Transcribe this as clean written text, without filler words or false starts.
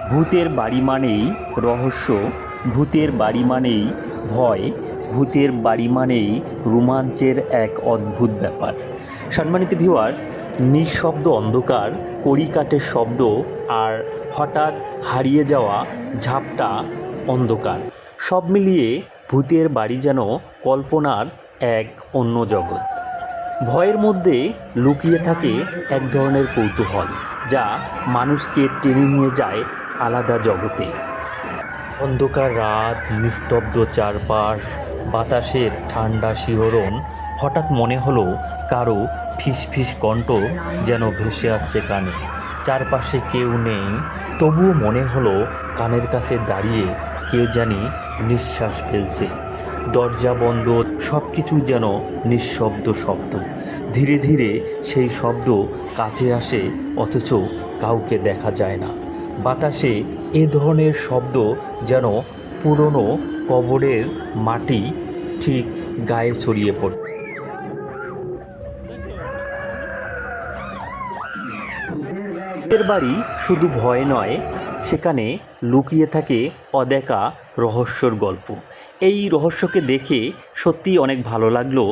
ভূতের বাড়ি মানেই রহস্য, ভূতের বাড়ি মানেই ভয়, ভূতের বাড়ি মানেই রোমাঞ্চের এক অদ্ভুত ব্যাপার। সম্মানিত ভিউয়ার্স, নিঃশব্দ অন্ধকার, কড়িকাঠের শব্দ আর হঠাৎ হারিয়ে যাওয়া ঝাপটা অন্ধকার, সব মিলিয়ে ভূতের বাড়ি যেন কল্পনার এক অন্য জগৎ। ভয়ের মধ্যে লুকিয়ে থাকে এক ধরনের কৌতূহল, যা মানুষকে টেনে নিয়ে যায় আলাদা জগতে। অন্ধকার রাত, নিস্তব্ধ চারপাশ, বাতাসের ঠান্ডা শিহরণ, হঠাৎ মনে হলো কারো ফিসফিস কণ্ঠ যেন ভেসে আসছে কানে। চারপাশে কেউ নেই, তবুও মনে হলো কানের কাছে দাঁড়িয়ে কেউ জানি নিঃশ্বাস ফেলছে। দরজা বন্ধ, সব কিছু যেন নিঃশব্দ শব্দ। ধীরে ধীরে সেই শব্দ কাছে আসে, অথচ কাউকে দেখা যায় না। বাতাসে এ ধরনের শব্দ যেন পুরনো কবরের মাটি ঠিক গায়ে ছড়িয়ে পড়ে। ভূতের বাড়ি শুধু ভয় নয়, সেখানে লুকিয়ে থাকে অদেখা রহস্যর গল্প। এই রহস্যকে দেখে সত্যিই অনেক ভালো লাগলো।